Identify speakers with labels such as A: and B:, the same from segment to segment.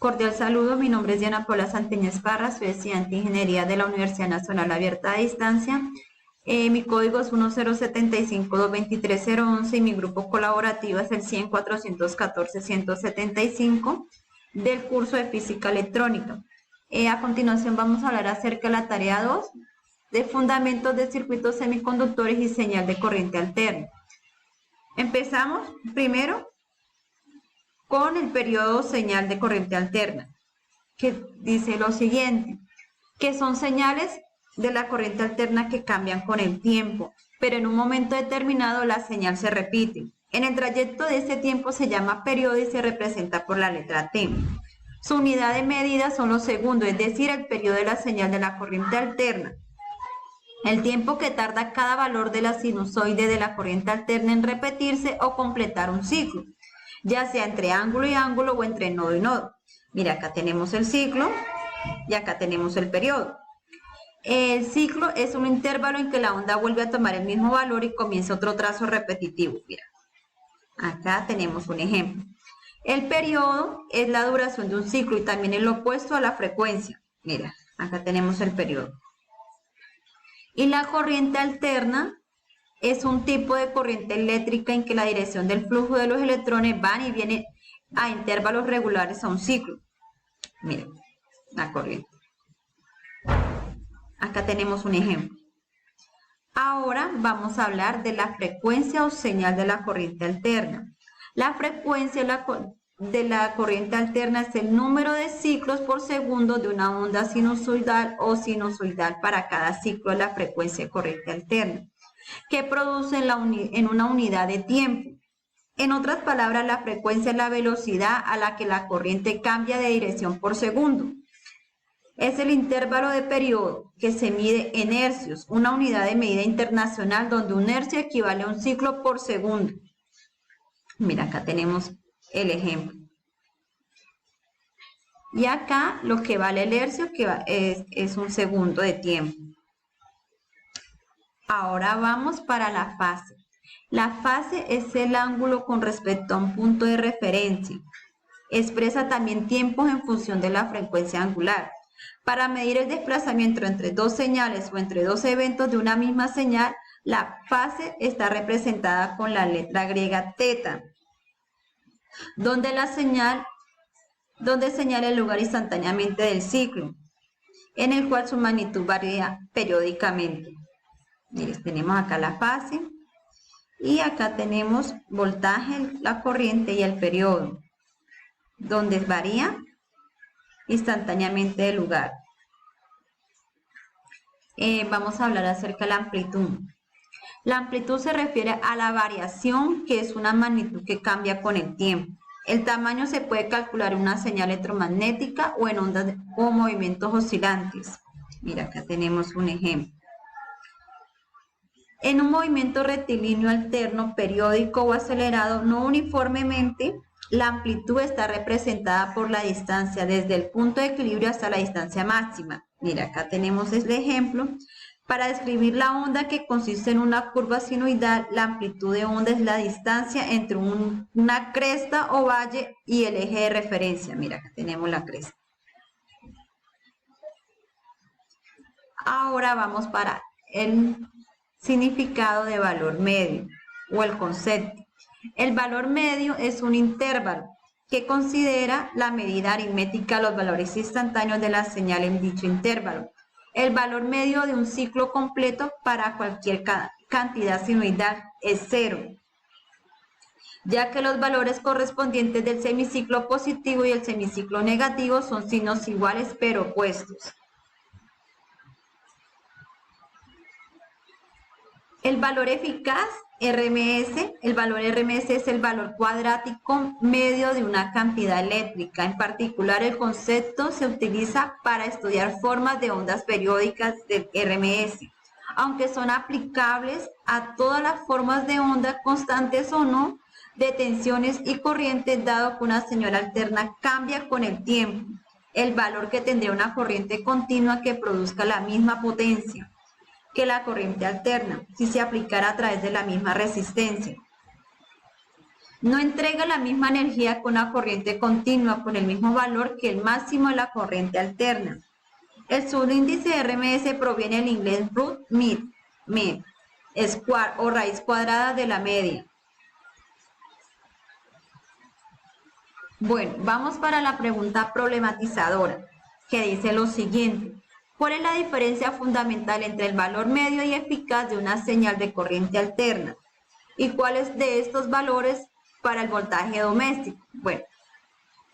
A: Cordial saludo, mi nombre es Diana Paula Santeñez Parra, soy estudiante de Ingeniería de la Universidad Nacional Abierta a Distancia. Mi código es 107522301 y mi grupo colaborativo es el 100-414-175 del curso de Física Electrónica. A continuación vamos a hablar acerca de la tarea 2 de fundamentos de circuitos semiconductores y señal de corriente alterna. Empezamos primero con el periodo señal de corriente alterna, que dice lo siguiente, que son señales de la corriente alterna que cambian con el tiempo, pero en un momento determinado la señal se repite. En el trayecto de este tiempo se llama periodo y se representa por la letra T. Su unidad de medida son los segundos, es decir, el periodo de la señal de la corriente alterna. El tiempo que tarda cada valor de la sinusoide de la corriente alterna en repetirse o completar un ciclo, ya sea entre ángulo y ángulo o entre nodo y nodo. Mira, acá tenemos el ciclo y acá tenemos el periodo. El ciclo es un intervalo en que la onda vuelve a tomar el mismo valor y comienza otro trazo repetitivo. Mira, acá tenemos un ejemplo. El periodo es la duración de un ciclo y también es lo opuesto a la frecuencia. Mira, acá tenemos el periodo. Y la corriente alterna es un tipo de corriente eléctrica en que la dirección del flujo de los electrones van y vienen a intervalos regulares a un ciclo. Miren, la corriente. Acá tenemos un ejemplo. Ahora vamos a hablar de la frecuencia o señal de la corriente alterna. La frecuencia de la corriente alterna es el número de ciclos por segundo de una onda sinusoidal o sinusoidal para cada ciclo de la frecuencia de corriente alterna, que produce en una unidad de tiempo. En otras palabras, la frecuencia es la velocidad a la que la corriente cambia de dirección por segundo. Es el intervalo de periodo que se mide en hercios, una unidad de medida internacional donde un hercio equivale a un ciclo por segundo. Mira, acá tenemos el ejemplo. Y acá lo que vale el hercio es un segundo de tiempo. Ahora vamos para la fase. La fase es el ángulo con respecto a un punto de referencia. Expresa también tiempos en función de la frecuencia angular. Para medir el desplazamiento entre dos señales o entre dos eventos de una misma señal, la fase está representada con la letra griega teta, donde señala el lugar instantáneamente del ciclo, en el cual su magnitud varía periódicamente. Miren, tenemos acá la fase y acá tenemos voltaje, la corriente y el periodo, donde varía instantáneamente del lugar. Vamos a hablar acerca de la amplitud. La amplitud se refiere a la variación, que es una magnitud que cambia con el tiempo. El tamaño se puede calcular en una señal electromagnética o en ondas o movimientos oscilantes. Mira, acá tenemos un ejemplo. En un movimiento rectilíneo alterno, periódico o acelerado, no uniformemente, la amplitud está representada por la distancia desde el punto de equilibrio hasta la distancia máxima. Mira, acá tenemos el ejemplo. Para describir la onda, que consiste en una curva sinusoidal, la amplitud de onda es la distancia entre una cresta o valle y el eje de referencia. Mira, acá tenemos la cresta. Ahora vamos para el significado de valor medio o el concepto. El valor medio es un intervalo que considera la medida aritmética de los valores instantáneos de la señal en dicho intervalo. El valor medio de un ciclo completo para cualquier cantidad sinusoidal es 0, ya que los valores correspondientes del semiciclo positivo y el semiciclo negativo son signos iguales pero opuestos. El valor eficaz, RMS, el valor RMS es el valor cuadrático medio de una cantidad eléctrica. En particular, el concepto se utiliza para estudiar formas de ondas periódicas del RMS, aunque son aplicables a todas las formas de ondas constantes o no, de tensiones y corrientes, dado que una señal alterna cambia con el tiempo, el valor que tendría una corriente continua que produzca la misma potencia que la corriente alterna, si se aplicara a través de la misma resistencia. no entrega la misma energía con una corriente continua con el mismo valor que el máximo de la corriente alterna. El subíndice RMS proviene del inglés root mean, square o raíz cuadrada de la media. Bueno, vamos para la pregunta problematizadora, que dice lo siguiente. ¿Cuál es la diferencia fundamental entre el valor medio y eficaz de una señal de corriente alterna? ¿Y cuáles de estos valores para el voltaje doméstico? Bueno,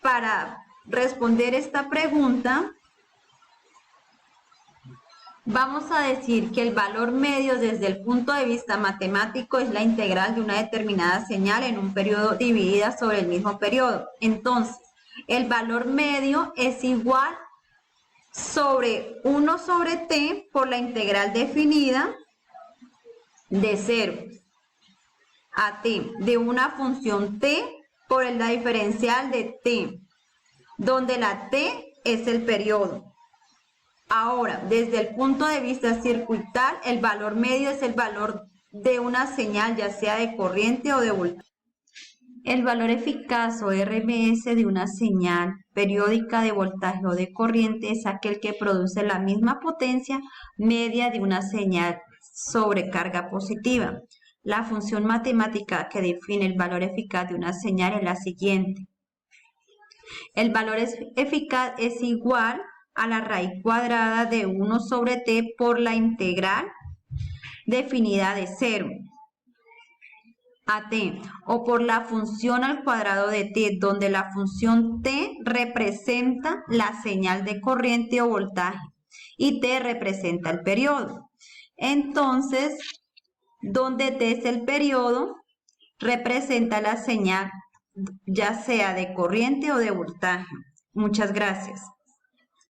A: para responder esta pregunta, vamos a decir que el valor medio desde el punto de vista matemático es la integral de una determinada señal en un periodo dividida sobre el mismo periodo. Entonces, el valor medio es igual sobre 1 sobre t por la integral definida de 0 a t de una función t por la diferencial de t, donde la t es el periodo. Ahora, desde el punto de vista circuital, el valor medio es el valor de una señal, ya sea de corriente o de voltaje. El valor eficaz o RMS de una señal periódica de voltaje o de corriente es aquel que produce la misma potencia media de una señal sobre carga positiva. La función matemática que define el valor eficaz de una señal es la siguiente. El valor eficaz es igual a la raíz cuadrada de 1 sobre t por la integral definida de 0 a t, o por la función al cuadrado de t, donde la función t representa la señal de corriente o voltaje y t representa el periodo. Entonces, donde t es el periodo, representa la señal ya sea de corriente o de voltaje. Muchas gracias.